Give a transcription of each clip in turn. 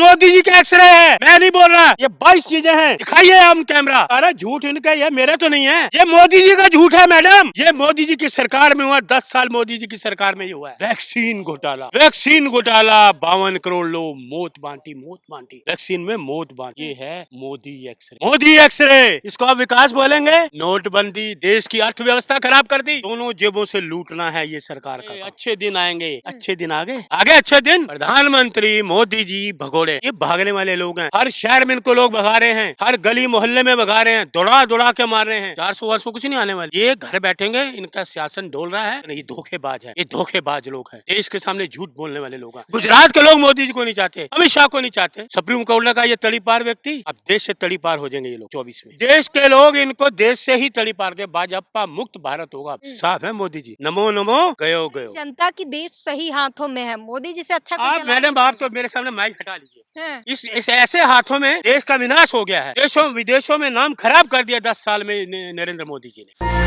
मोदी जी का एक्सरे है, मैं नहीं बोल रहा। ये 22 चीजें हैं, दिखाइए हम कैमरा। अरे झूठ इनका है, मेरे तो नहीं है। ये मोदी जी का झूठ है मैडम। ये मोदी जी की सरकार में हुआ, 10 साल मोदी जी की सरकार में ही हुआ है। वैक्सीन घोटाला, वैक्सीन घोटाला, 52 करोड़ लोग मौत बांटी, मौत बांटी, वैक्सीन में मौत बांटी। ये है मोदी एक्सरे, मोदी एक्सरे। इसको आप विकास बोलेंगे? नोटबंदी देश की अर्थव्यवस्था खराब कर दी। दोनों जेबों से लूटना है ये सरकार का। अच्छे दिन आएंगे, अच्छे दिन आगे आगे अच्छे दिन। प्रधानमंत्री मोदी जी भगोड़े, ये भागने वाले लोग हैं। हर शहर में इनको लोग भगा रहे हैं, हर गली मोहल्ले में भगा रहे हैं, दौड़ा दौड़ा के मार रहे हैं। 400 वर्ष कुछ नहीं आने वाले। ये घर बैठेंगे, इनका शासन डोल रहा है। ये धोखेबाज है, ये धोखेबाज लोग हैं, देश के सामने झूठ बोलने वाले लोग हैं। गुजरात के लोग मोदी जी को नहीं चाहते, अमित शाह को नहीं चाहते। सुप्रीम कोर्ट का ये तड़ीपार व्यक्ति अब देश से तड़ीपार हो जाएंगे ये लोग 24 में। देश के लोग इनको देश से ही तड़ीपार के, भाजपा मुक्त भारत होगा। साफ है मोदी जी, नमो नमो गयो गयो। जनता की देश सही हाथों में है, मोदी जी से अच्छा कोई आप चला मैडम, नहीं आप तो मेरे सामने माइक हटा लीजिए। है। इस ऐसे हाथों में देश का विनाश हो गया है। देशों विदेशों में नाम खराब कर दिया 10 साल में नरेंद्र मोदी जी ने।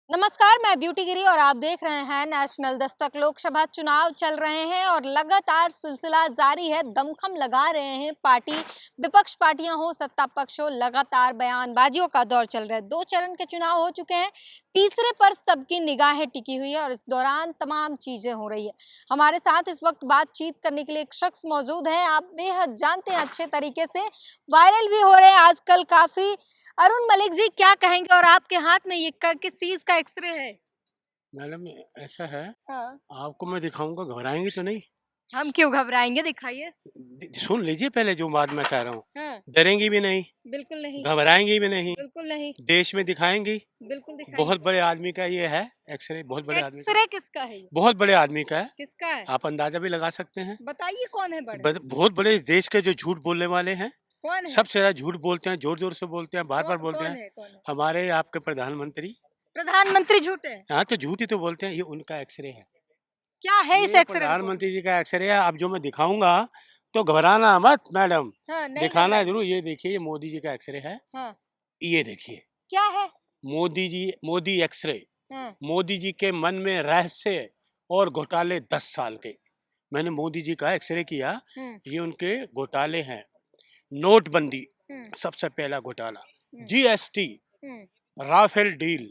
नमस्कार, मैं ब्यूटी गिरी और आप देख रहे हैं नेशनल दस्तक। लोकसभा चुनाव चल रहे हैं और लगातार सिलसिला जारी है। दमखम लगा रहे हैं पार्टी, विपक्ष पार्टियां हो, सत्ता पक्ष हो, लगातार बयानबाजियों का दौर चल रहा है। 2 चरण के चुनाव हो चुके हैं, तीसरे पर सबकी निगाहें टिकी हुई है और इस दौरान तमाम चीजें हो रही है। हमारे साथ इस वक्त बातचीत करने के लिए एक शख्स मौजूद है, आप बेहद जानते हैं, अच्छे तरीके से वायरल भी हो रहे हैं आजकल काफी। अरुण मलिक जी, क्या कहेंगे? और आपके हाथ में ये किस चीज का एक्सरे है? मैडम ऐसा है, हाँ। आपको मैं दिखाऊंगा, घबराएंगी तो नहीं? हम क्यों घबराएंगे, दिखाइए। सुन लीजिए पहले जो बात मैं कह रहा हूँ। हाँ। डरेंगी भी नहीं, बिल्कुल नहीं, घबराएंगी भी नहीं, बिल्कुल नहीं, देश में दिखाएंगी। बिल्कुल दिखाइए। बहुत बड़े आदमी का ये है एक्सरे, बहुत बड़े आदमी का, एक्सरे किसका है ये? बहुत बड़े आदमी का है। किसका है? आप अंदाजा भी लगा सकते हैं। बताइए कौन है बड़े? बहुत बड़े इस देश के जो झूठ बोलने वाले हैं, कौन है? सबसे ज्यादा झूठ बोलते हैं, जोर जोर से बोलते हैं, बार बार बोलते कौन हैं। है? कौन है? हमारे आपके प्रधानमंत्री। प्रधानमंत्री झूठे हैं? हाँ तो झूठ ही तो बोलते हैं, ये उनका एक्सरे है। क्या है इस ये एक्सरे में? प्रधानमंत्री जी का एक्सरे है। अब जो मैं दिखाऊंगा तो घबराना मत मैडम, हाँ, नहीं दिखाना घबराइए। जरूर। ये देखिए, ये मोदी जी का एक्सरे है। हाँ, ये देखिए क्या है? मोदी जी, मोदी एक्सरे। हाँ, मोदी जी के मन में रहस्य और घोटाले 10 साल के। मैंने मोदी जी का एक्सरे किया, ये उनके घोटाले हैं। नोटबंदी सबसे पहला घोटाला, जीएसटी, राफेल डील,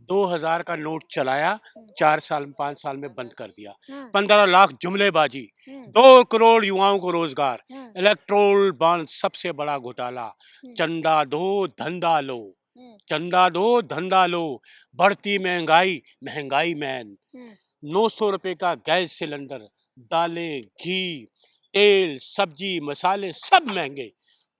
2000 का नोट चलाया, 4 साल 5 साल में बंद कर दिया। 15 लाख जुमलेबाजी, 2 करोड़ युवाओं को रोजगार, इलेक्ट्रोल बॉन्ड सबसे बड़ा घोटाला, चंदा दो धंधा लो, चंदा दो धंधा लो, बढ़ती महंगाई, महंगाई मैन, 900 रुपए का गैस सिलेंडर, दालें, घी, तेल, सब्जी, मसाले सब महंगे,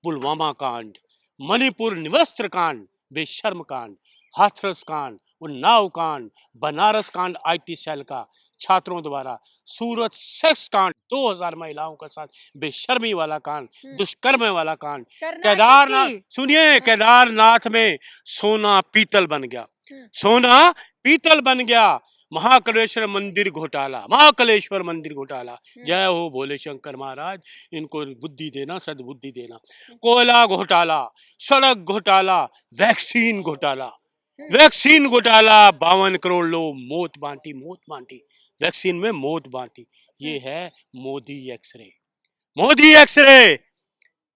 पुलवामा कांड, मणिपुर निवस्त्र कांड, बेशर्म कांड, हाथरस कांड, उन्नाव कांड, बनारस कांड आईटी सेल का छात्रों द्वारा, सूरत सेक्स कांड, 2000 महिलाओं के साथ बेशर्मी वाला कांड, दुष्कर्म वाला कांड, केदारनाथ, सुनिए, केदारनाथ में सोना पीतल बन गया, सोना पीतल बन गया। महाकालेश्वर मंदिर घोटाला, महाकालेश्वर मंदिर घोटाला, जय हो भोले शंकर महाराज, इनको बुद्धि देना, सद्बुद्धि देना। कोयला घोटाला, सड़क घोटाला, वैक्सीन घोटाला, वैक्सीन घोटाला, 52 करोड़ लोग मौत बांटी, मौत बांटी, वैक्सीन में मौत बांटी। ये है मोदी एक्सरे, मोदी एक्सरे।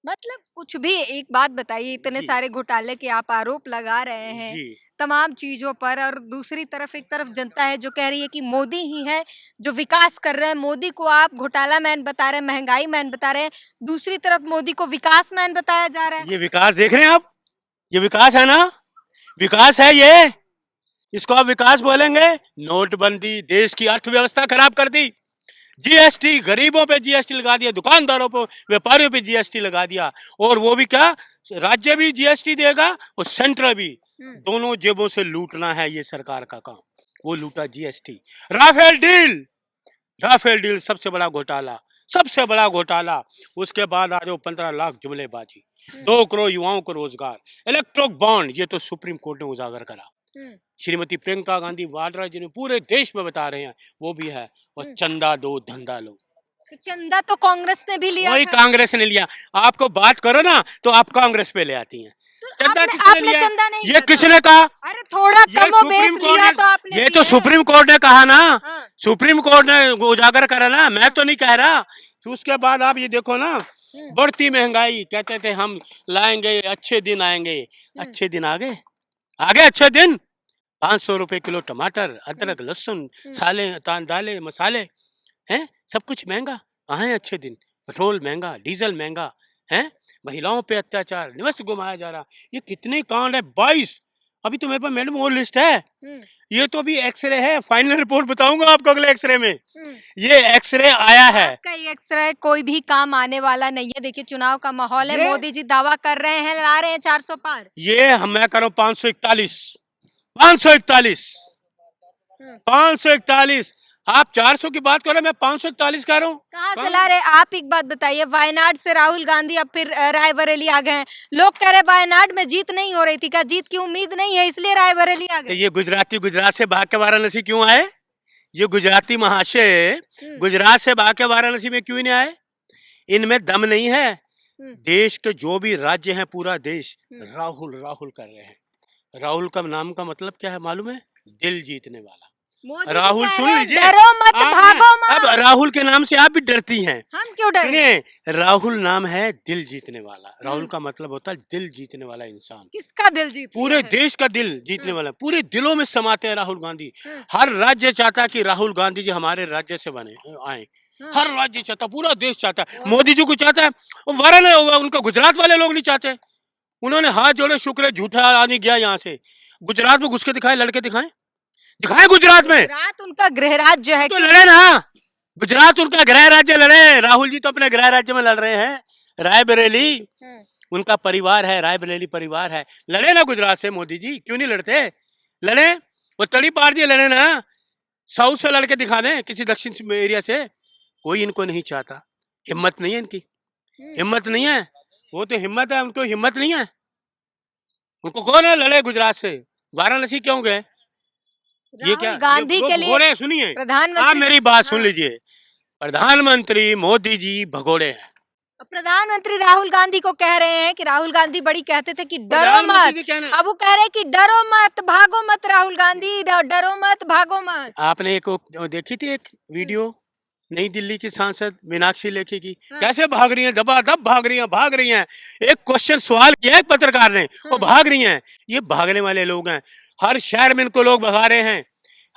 मतलब कुछ भी एक बात बताइए, इतने सारे घोटाले के आप आरोप लगा रहे हैं तमाम चीजों पर, और दूसरी तरफ एक तरफ जनता है जो कह रही है कि मोदी ही है जो विकास कर रहे हैं। मोदी को आप घोटाला मैन बता रहे हैं, महंगाई मैन बता रहे हैं, दूसरी तरफ मोदी को विकास मैन बताया जा रहा है। ये विकास देख रहे हैं आप, ये विकास है ना, विकास है ये, इसको आप विकास बोलेंगे? नोटबंदी देश की अर्थव्यवस्था खराब कर दी, जीएसटी, गरीबों पे जीएसटी लगा दिया, दुकानदारों पे, व्यापारियों पे जीएसटी लगा दिया, और वो भी क्या, राज्य भी जीएसटी देगा और सेंटर भी, दोनों जेबों से लूटना है ये सरकार का काम। वो लूटा GST. Rafale deal, Rafale deal सबसे बड़ा घोटाला, सबसे बड़ा घोटाला। उसके बाद आ जाओ 15 लाख जुमलेबाजी, 2 करोड़ युवाओं को रोजगार, इलेक्ट्रिक बॉन्ड, ये तो सुप्रीम कोर्ट ने उजागर करा। श्रीमती प्रियंका गांधी वाड्रा जी ने पूरे देश में बता रहे हैं, वो भी है। और चंदा दो धंधा लो, चंदा तो कांग्रेस ने भी लिया, वही था। कांग्रेस ने लिया। आपको बात करो ना तो आप कांग्रेस पे ले आती हैं। तो चंदा आपने किसने आपने लिया? चंदा नहीं ये लिया था। किसने कहा? अरे थोड़ा ये कम सुप्रीम बेस कोर्ट लिया ने, तो आपने ये की तो है। सुप्रीम कोर्ट ने कहा ना, हाँ, सुप्रीम कोर्ट ने उजागर करा ना, मैं तो नहीं कह रहा। फिर उसके बाद आप ये देखो ना, बढ़ती महंगाई, कहते थे हम लाएंगे, अच्छे दिन आएंगे। अच्छे दिन आ गए? आ गए अच्छे दिन? 500 रुपए किलो टमाटर, अदरक, लहसुन, साले, दालें, मसाले, हैं सब कुछ महंगा। कहाँ है अच्छे दिन? पेट्रोल महंगा, डीजल महंगा, हैं महिलाओं पे अत्याचार, निवस्त घुमाया जा रहा। ये कितने कांड है? 22। अभी तो मेरे पास मैडम वो लिस्ट है। ये तो अभी एक्सरे है, फाइनल रिपोर्ट बताऊंगा आपको अगले एक्सरे में। ये एक्सरे आया है। आपका ये एक्सरे कोई भी काम आने वाला नहीं है। देखिए चुनाव का माहौल है, ये- मोदी जी दावा कर रहे हैं, ला रहे हैं 400 पार। ये मैं करूँ 541, 541, 541। आप 400 की बात करो, मैं 541 कह रहा हूँ। कहाँ से ला रहे? आप एक बात बताइए, वायनाड से राहुल गांधी अब फिर रायबरेली आ गए हैं। लोग कह रहे वायनाड में जीत नहीं हो रही थी, क्या जीत की उम्मीद नहीं है इसलिए रायबरेली आ तो गए? ये गुजराती गुजरात से भाग के वाराणसी क्यों आए? ये गुजराती महाशय गुजरात से भाग के वाराणसी में क्यों नहीं आए? इनमें दम नहीं है। देश के जो भी राज्य हैं, पूरा देश राहुल राहुल कर रहे हैं। राहुल का नाम का मतलब क्या है मालूम है? दिल जीतने वाला। मोदी जी राहुल कह सुन रहे हैं, लीजिए, डरो मत, भागो अब मत। राहुल के नाम से आप भी डरती हैं। हम क्यों डरे? सुनिए, राहुल नाम है दिल जीतने वाला। राहुल का मतलब होता है दिल जीतने वाला इंसान। किसका दिल जीत पूरे लिया है? देश का दिल जीतने वाला, पूरे दिलों में समाते हैं राहुल गांधी। हर राज्य चाहता है कि राहुल गांधी जी हमारे राज्य से बने आए। हर राज्य चाहता, पूरा देश चाहता है। मोदी जी को चाहता है, वाराणसी उनका गुजरात वाले लोग नहीं चाहते। उन्होंने हाथ जोड़े, शुक्र है झूठा आदमी गया यहाँ से। गुजरात में घुस के दिखाए, लड़के दिखाए, दिखाए गुजरात में। गुजरात उनका गृह राज्य है। तो लड़े ना, गुजरात उनका गृह राज्य, लड़े। राहुल जी तो अपने गृह राज्य में लड़ रहे हैं। रायबरेली उनका परिवार है, रायबरेली परिवार है। लड़े ना गुजरात से मोदी जी, क्यों नहीं लड़ते? लड़े, वो तड़ी पार दिए, लड़े ना। साउथ से लड़के दिखा दें, किसी दक्षिण एरिया से। कोई इनको नहीं चाहता, हिम्मत नहीं है इनकी, हिम्मत नहीं है। वो तो हिम्मत है, उनको हिम्मत नहीं है। उनको कौन है लड़े गुजरात से? वाराणसी क्यों गए? ये क्या गांधी के लिए भगोड़े? सुनिए, आप प्रधानमंत्री, मेरी बात सुन लीजिए। प्रधानमंत्री मोदी जी भगोड़े हैं। प्रधानमंत्री राहुल गांधी को कह रहे हैं कि राहुल गांधी बड़ी कहते थे कि डरो प्रधानमंत्री मत, जी कहना- अब वो कह रहे हैं कि डरो मत, भागो मत। राहुल गांधी डरो मत, भागो मत। आपने एक वो देखी थी एक वीडियो, नई दिल्ली की सांसद मीनाक्षी लेखी की, कैसे भाग रही हैं, दबादब भाग रही हैं, भाग रही हैं। एक क्वेश्चन सवाल किया एक पत्रकार ने, वो भाग रही हैं। ये भागने वाले लोग हैं। हर शहर में इनको लोग भगा रहे हैं,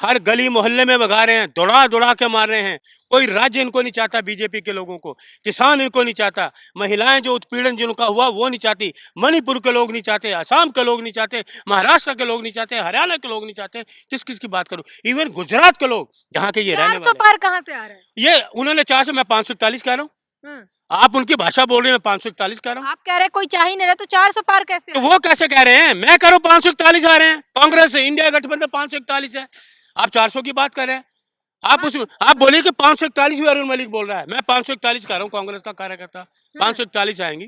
हर गली मोहल्ले में भगा रहे हैं, दौड़ा दौड़ा के मार रहे हैं। कोई राज्य इनको नहीं चाहता, बीजेपी के लोगों को। किसान इनको नहीं चाहता, महिलाएं जो उत्पीड़न जिनका हुआ वो नहीं चाहती, मणिपुर के लोग नहीं चाहते, असम के लोग नहीं चाहते, महाराष्ट्र के लोग नहीं चाहते, हरियाणा के लोग नहीं चाहते। किस किस की बात करूं? इवन गुजरात के लोग, जहाँ के ये रहने 400 वाले, पार कहाँ से आ रहे हैं? ये उन्होंने 400, मैं 541 कह रहा हूँ। आप उनकी भाषा बोल रहे हैं, मैं 541 कह रहा हूँ। आप कह रहे हैं कोई चाह ही नहीं रहा, तो 400 पार कैसे? तो वो कैसे कह रहे हैं? मैं कह रहा हूँ 541 आ रहे हैं। कांग्रेस इंडिया गठबंधन 541 है, आप 400 की बात कर रहे हैं। आप बोलिए कि 541 भी अरुण मलिक बोल रहा है, मैं 541 कह रहा हूँ, कांग्रेस का कार्यकर्ता। 541 आएंगी,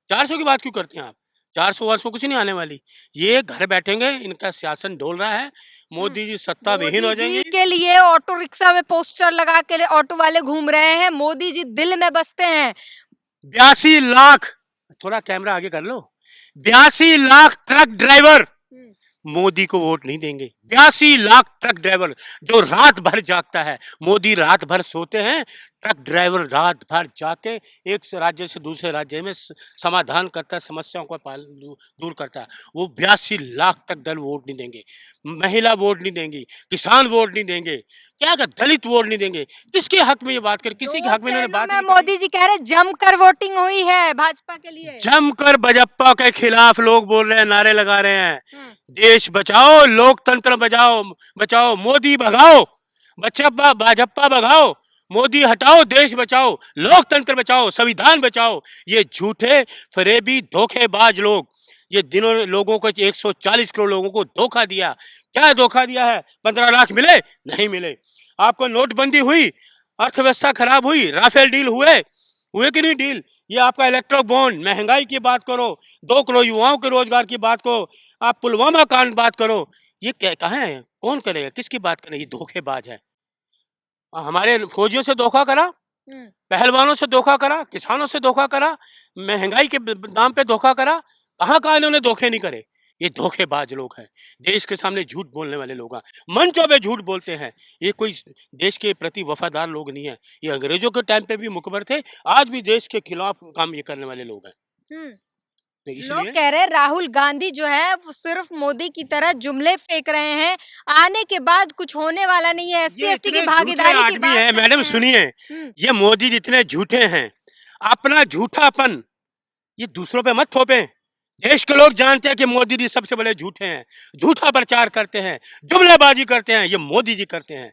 400 की बात क्यों करते हैं आप? 400 वर्ष में कुछ नहीं आने वाली। ये घर बैठेंगे, इनका शासन डोल रहा है। मोदी जी सत्ता विहीन हो जाएंगे। के लिए ऑटो रिक्शा में पोस्टर लगा के ऑटो वाले घूम रहे हैं। मोदी जी दिल में बसते हैं। 82 लाख, थोड़ा कैमरा आगे कर लो, 82 लाख ट्रक ड्राइवर मोदी को वोट नहीं देंगे। 82 लाख ट्रक ड्राइवर जो रात भर जागता है, मोदी रात भर सोते हैं, ट्रक ड्राइवर रात भर जाके एक राज्य से दूसरे राज्य में समाधान करता है, समस्याओं को दूर करता है। वो 82 लाख ट्रक ड्राइवर वोट नहीं देंगे। महिला वोट नहीं देंगी, किसान वोट नहीं देंगे, क्या दलित वोट नहीं देंगे। किसके हक में ये बात कर? किसी के हक में इन्होंने बात नहीं की। मोदी जी कह रहे जमकर वोटिंग हुई है भाजपा के लिए। जमकर भाजपा के खिलाफ लोग बोल रहे हैं, नारे लगा रहे हैं, देश बचाओ, लोकतंत्र बचाओ, बचाओ, मोदी भगाओ, भाजपा भगाओ, मोदी हटाओ, देश बचाओ, लोकतंत्र बचाओ, संविधान बचाओ। ये झूठे फरेबी धोखेबाज लोग, ये दिनों लोगों को 140 करोड़ लोगों को धोखा दिया। क्या धोखा दिया है? 15 लाख मिले? नहीं मिले। आपको नोटबंदी हुई, अर्थव्यवस्था खराब हुई, राफेल डील हुए कि नहीं डील? ये आपका इलेक्ट्रिक बॉन्ड, महंगाई की बात करो, 2 करोड़ युवाओं के रोजगार की बात करो, आप पुलवामा कांड बात करो, ये क्या कहाँ है? कौन करेगा? किसकी बात करें? ये धोखेबाज है। हमारे फौजियों से धोखा करा, पहलवानों से धोखा करा, किसानों से धोखा करा, महंगाई के दाम पे धोखा करा। कहाँ कहाँ इन्होंने धोखे नहीं करे। ये धोखेबाज लोग हैं, देश के सामने झूठ बोलने वाले लोग हैं, मंचों पे झूठ बोलते हैं। ये कोई देश के प्रति वफादार लोग नहीं है। ये अंग्रेजों के टाइम पे भी मुखबर थे, आज भी देश के खिलाफ काम ये करने वाले लोग हैं। तो लोग इसलिए कह रहे हैं राहुल गांधी जो है वो सिर्फ मोदी की तरह जुमले फेंक रहे हैं, आने के बाद कुछ होने वाला नहीं है। एससी ये एसटी की इतने झूठे भागीदारी की आदमी बात है। करते मैडम हैं। सुनिए, ये मोदी जितने झूठे हैं, अपना झूठापन ये दूसरों पे मत थोपे। देश के लोग जानते हैं कि मोदी जी सबसे बड़े झूठे हैं, झूठा प्रचार करते हैं, जुमलेबाजी करते हैं, ये मोदी जी करते हैं,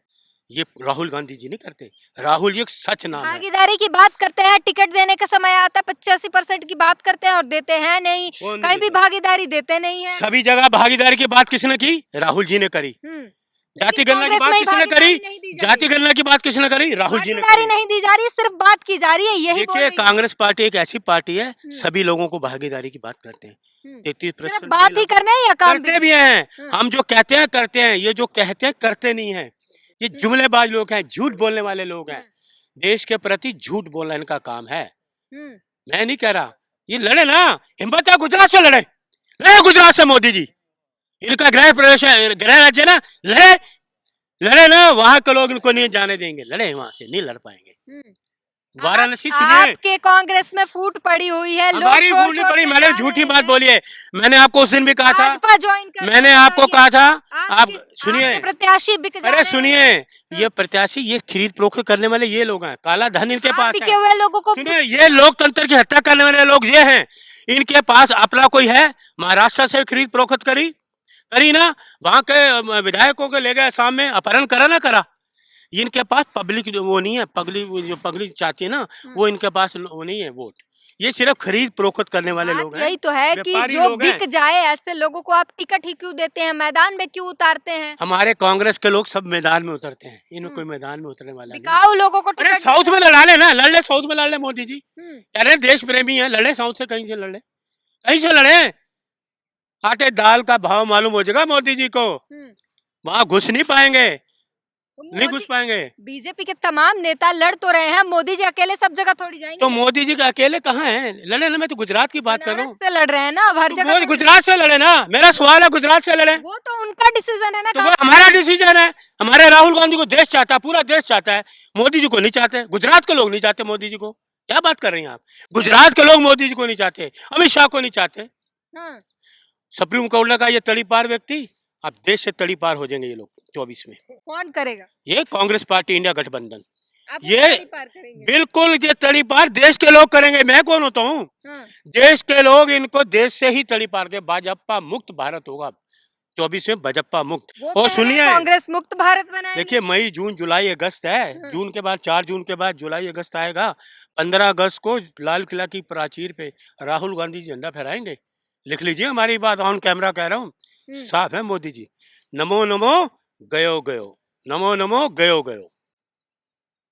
ये राहुल गांधी जी नहीं करते। राहुल जी एक सच नाम है। भागीदारी की बात करते हैं, टिकट देने का समय आता है 85% की बात करते हैं और देते हैं नहीं, कौन कहीं भी देता? भागीदारी देते नहीं है। सभी जगह भागीदारी की बात किसने की? राहुल जी ने करी। जाति गणना की बात किसने करी? जाति गणना की बात किसने करी? राहुल जी ने भागीदारी करी। नहीं दी जा रही, सिर्फ बात की जा रही है। यही बोल देखिए, रही है। कांग्रेस पार्टी एक ऐसी पार्टी है, सभी लोगों को भागीदारी की बात करते हैं। 33% सिर्फ बात ही करना है या काम करते भी हैं। हम जो कहते हैं करते हैं, ये जो कहते हैं करते नहीं है। ये जुमलेबाज लोग हैं, झूठ बोलने वाले लोग हैं। देश के प्रति झूठ बोलना इनका काम है। मैं नहीं कह रहा, ये लड़े ना, हिम्मत है गुजरात से लड़े, लड़े गुजरात से मोदी जी, इनका गृह प्रदेश है, गृह राज्य ना, लड़े ना, वहां के लोग इनको नहीं जाने देंगे। लड़े, वहां से नहीं लड़ पाएंगे। वाराणसी सुनिए, आपके कांग्रेस में फूट पड़ी हुई है, लोग हमारी छोड़ फूट नहीं छोड़ पड़ी। के मैंने जा झूठी रहे बात हैं। बोली है। मैंने आपको उस दिन भी कहा था, भाजपा ज्वाइन कर मैंने रहे हैं आपको और कहा था, आप आपके सुनिए, प्रत्याशी बिक जा रहे अरे हैं। सुनिए, ये प्रत्याशी, ये खरीद फरोख्त करने वाले ये लोग हैं, काला धन इनके आप पास बिके है। हुए लोगों को सुनिए, ये लोकतंत्र की हत्या करने वाले लोग ये हैं। इनके पास अपना कोई है, महाराष्ट्र से खरीद फरोख्त करी ना, वहां के विधायकों को ले गए असम में, अपहरण करा ना करा। इनके पास पब्लिक वो नहीं है, जो पब्लिक चाहती है ना, वो इनके पास वो नहीं है वोट। ये सिर्फ खरीद फरोख्त करने वाले बात लोग हैं। यही तो है कि व्यापारी जो लोग हैं। बिक जाए ऐसे लोगों को आप टिकट ही क्यों देते हैं, मैदान में क्यों उतारते हैं? हमारे कांग्रेस के लोग सब मैदान में उतरते हैं, इनमें कोई मैदान में उतरने वाला नहीं। बिकाऊ लोगों को अरे टिकट साउथ में लड़ा ले ना, लड़ ले, साउथ में लड़ ले मोदी जी। हम्म, कह रहे हैं देश प्रेमी है, लड़े साउथ से, कहीं से लड़े, कहीं से लड़े। आटे दाल का भाव मालूम हो जाएगा मोदी जी को, वहां घुस नहीं पाएंगे, तो नहीं घुस पाएंगे। बीजेपी के तमाम नेता लड़ तो रहे हैं, मोदी जी अकेले सब जगह थोड़ी जाएंगे। तो मोदी जी का अकेले कहाँ है? लड़े ना, मैं तो गुजरात की बात कर रहा हूँ। बनारस से लड़ रहे हैं ना, अब हर तो जगह वो गुजरात से लड़े ना, मेरा सवाल है, गुजरात से लड़े। वो तो उनका डिसीजन है ना। तो वो हमारा डिसीजन है। हमारे राहुल गांधी को देश चाहता है, पूरा देश चाहता है, मोदी जी को नहीं चाहते। गुजरात के लोग नहीं चाहते मोदी जी को। क्या बात कर रही हैं आप? गुजरात के लोग मोदी जी को नहीं चाहते, अमित शाह को नहीं चाहते। सुप्रीम कोर्ट ने कहा ये तड़ी पार व्यक्ति, अब देश से तड़ी पार हो जाएंगे ये लोग 24 में। कौन करेगा? ये कांग्रेस पार्टी इंडिया गठबंधन, आप ये तड़ी पार करेंगे? बिल्कुल ये तड़ी पार देश के लोग करेंगे। मैं कौन होता हूँ? देश के लोग इनको देश से ही तड़ी पार के, भाजपा मुक्त भारत होगा 24 में, भाजपा मुक्त। और सुनिए, कांग्रेस मुक्त भारत बनाएगी। देखिए, मई जून जुलाई अगस्त है, जून के बाद 4 जून के बाद जुलाई अगस्त आएगा। 15 अगस्त को लाल किला की प्राचीर पे राहुल गांधी झंडा फहराएंगे। लिख लीजिए हमारी बात, ऑन कैमरा कह रहा हूँ, साफ है मोदी जी। नमो नमो गयो गयो, नमो नमो गयो गयो,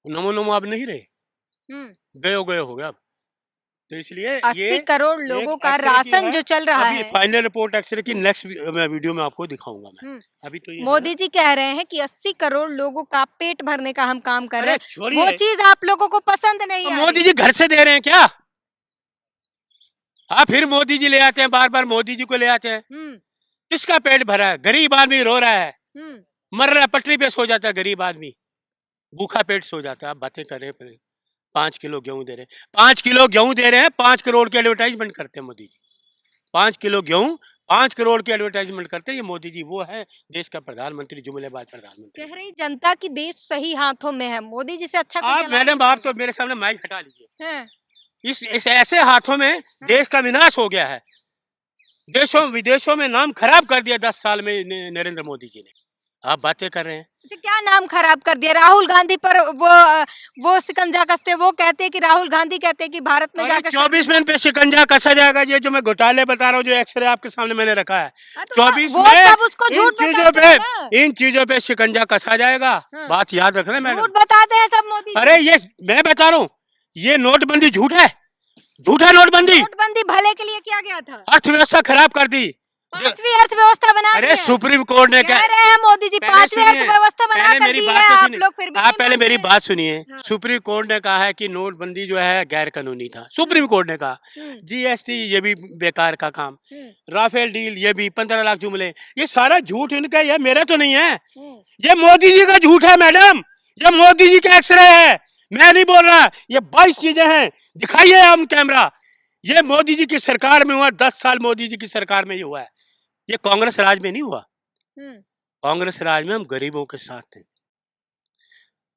नमो नमो अब नहीं रहे, गयो गयो हो गया अब। तो इसलिए 80 करोड़ लोगों का राशन जो चल रहा है, फाइनल रिपोर्ट एक्सरे की नेक्स्ट वीडियो में आपको दिखाऊंगा मैं। अभी तो ये मोदी जी कह रहे हैं कि 80 करोड़ लोगों का पेट भरने का हम काम कर रहे हैं। छोड़िए, वो चीज आप लोगों को पसंद नहीं आ मोदी रही। जी घर से दे रहे हैं क्या? हाँ, फिर मोदी जी ले आते हैं, बार बार मोदी जी को ले आते हैं। किसका पेट भरा है? गरीब आदमी रो रहा है, मर रहा है, पटरी पे सो जाता है गरीब आदमी, भूखा पेट सो जाता है। आप बातें कर रहे हैं, 5 किलो गेहूं दे रहे हैं, 5 किलो गेहूं दे रहे हैं, 5 करोड़ की एडवर्टाइजमेंट करते हैं मोदी जी। 5 किलो गेहूं, 5 करोड़ की एडवर्टाइजमेंट करते हैं ये मोदी जी। वो है देश का प्रधानमंत्री, जुमलेबाज प्रधानमंत्री। कह रही जनता की देश सही हाथों में है, मोदी जी से अच्छा कोई आप चला मैडम, नहीं आप तो मेरे सामने माइक हटा लीजिए। है। इस ऐसे हाथों में देश का विनाश हो गया है। देशों विदेशों में नाम खराब कर दिया 10 साल में नरेंद्र मोदी जी ने। आप बातें कर रहे हैं। अच्छा, क्या नाम खराब कर दिया? राहुल गांधी पर वो शिकंजा कसते, वो कहते हैं कि राहुल गांधी कहते हैं कि भारत में जाकर 24 में पे शिकंजा कसा जाएगा। ये जो मैं घोटाले बता रहा हूँ, जो एक्सरे आपके सामने मैंने रखा है, 24 में उसको झूठ इन चीजों पे शिकंजा कसा जाएगा। बात याद रखना मैडम, झूठ बताते हैं सब मोदी। अरे ये मैं बता रहा हूँ, ये नोटबंदी झूठ है, झूठा नोटबंदी। नोटबंदी भले के लिए किया गया था, अर्थव्यवस्था खराब कर दी। पांचवी अर्थव्यवस्था बना दी अरे है। सुप्रीम कोर्ट ने कह रहे हैं मोदी जी पांचवी अर्थव्यवस्था बना कर दी है, आप लोग फिर भी आप पहले मेरी बात सुनिए। हाँ। सुप्रीम कोर्ट ने कहा है कि नोटबंदी जो है गैर कानूनी था। सुप्रीम कोर्ट ने कहा जीएसटी ये भी बेकार का काम, राफेल डील ये भी 15 लाख जुमले, ये सारा झूठ इनका है, मेरा तो नहीं है। ये मोदी जी का झूठ है मैडम, ये मोदी जी का एक्सरे है, मैं नहीं बोल रहा। ये 22 चीजें हैं, दिखाइए हम कैमरा। ये मोदी जी की सरकार में हुआ, 10 साल मोदी जी की सरकार में ये हुआ है। ये कांग्रेस राज में नहीं हुआ। कांग्रेस राज में हम गरीबों के साथ हैं,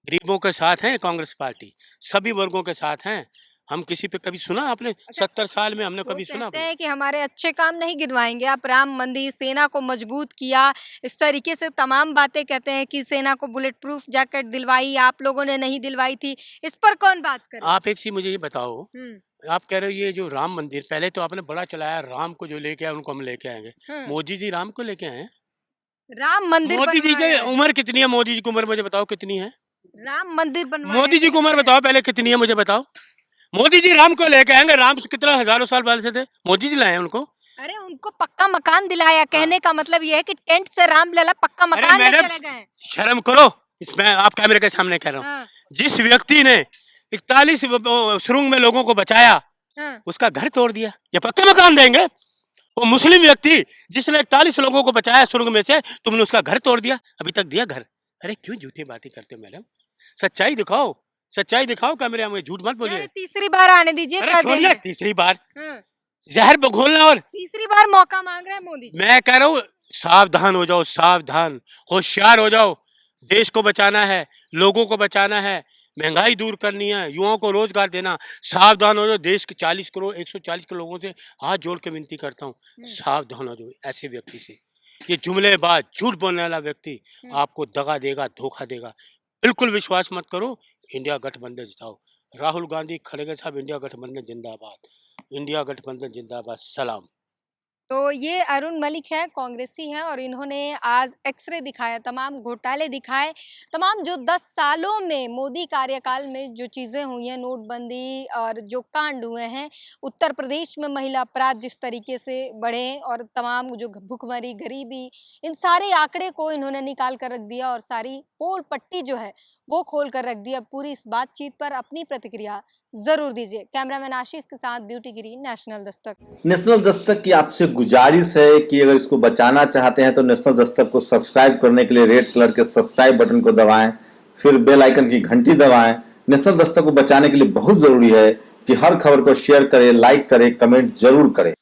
गरीबों के साथ हैं। कांग्रेस पार्टी सभी वर्गों के साथ हैं। हम किसी पे कभी सुना आपने? 70 साल में हमने कभी सुना? कहते हैं कि हमारे अच्छे काम नहीं गिनवाएंगे आप, राम मंदिर, सेना को मजबूत किया, इस तरीके से तमाम बातें कहते हैं कि सेना को बुलेट प्रूफ जैकेट दिलवाई, आप लोगों ने नहीं दिलवाई थी। इस पर कौन बात करे? आप एक चीज मुझे ये बताओ, आप कह रहे हो ये जो राम मंदिर, पहले तो आपने बड़ा चलाया, राम को जो लेके आए उनको हम लेके आएंगे। मोदी जी राम को लेके आए? राम मंदिर मोदी जी की उम्र कितनी है? मोदी जी की उम्र मुझे बताओ कितनी है? राम मंदिर बनवाया। मोदी जी की उम्र बताओ पहले कितनी है, मुझे बताओ। मोदी जी राम को लेके आएंगे? राम कितना हजारों साल पहले से थे, मोदी जी लाए उनको। अरे उनको पक्का मकान दिलाया, कहने का मतलब ये है कि टेंट से राम लला पक्का मकान ले चले गए। शर्म करो, इसमें आप कैमरे के सामने कह रहा हूँ। जिस व्यक्ति ने 41 सुरंग में लोगों को बचाया, उसका घर तोड़ दिया, ये पक्का मकान देंगे? वो मुस्लिम व्यक्ति जिसने 41 लोगों को बचाया सुरंग में से, तुमने उसका घर तोड़ दिया, अभी तक दिया घर? अरे क्यों झूठी बातें करते हो मैडम? सच्चाई दिखाओ, सच्चाई दिखाओ कैमरे में, झूठ मत बोलिए। तीसरी बार आने दीजिए, कर देंगे। तीसरी बार जहर घोलना, और तीसरी बार मौका मांग रहे हैं मोदी जी। मैं कह रहा हूँ सावधान हो जाओ, सावधान, होशियार हो जाओ। देश को बचाना है, लोगों को बचाना है, महंगाई दूर करनी है, युवाओं को रोजगार देना। सावधान हो जाओ। देश के 40 करोड़ 140 करोड़ लोगों से हाथ जोड़ के विनती करता हूँ, सावधान हो जाओ ऐसे व्यक्ति से। ये जुमलेबाज, झूठ बोलने वाला व्यक्ति आपको दगा देगा, धोखा देगा। बिल्कुल विश्वास मत करो। इंडिया गठबंधन जिताओ। राहुल गांधी, खड़गे साहब, इंडिया गठबंधन जिंदाबाद, इंडिया गठबंधन जिंदाबाद, सलाम। तो ये अरुण मलिक है, कांग्रेसी है, और इन्होंने आज एक्सरे दिखाया, तमाम घोटाले दिखाए, तमाम जो 10 सालों में मोदी कार्यकाल में जो चीज़ें हुई हैं, नोटबंदी और जो कांड हुए हैं, उत्तर प्रदेश में महिला अपराध जिस तरीके से बढ़े, और तमाम जो भुखमरी, गरीबी, इन सारे आंकड़े को इन्होंने निकाल कर रख दिया और सारी पोल पट्टी जो है वो खोल कर रख दिया। पूरी इस बातचीत पर अपनी प्रतिक्रिया जरूर दीजिए। कैमरामैन आशीष के साथ ब्यूटी गिरी, नेशनल दस्तक। नेशनल दस्तक की आपसे गुजारिश है कि अगर इसको बचाना चाहते हैं तो नेशनल दस्तक को सब्सक्राइब करने के लिए रेड कलर के सब्सक्राइब बटन को दबाएं, फिर बेल आइकन की घंटी दबाएं। नेशनल दस्तक को बचाने के लिए बहुत जरूरी है कि हर खबर को शेयर करें, लाइक करें, कमेंट जरूर करें।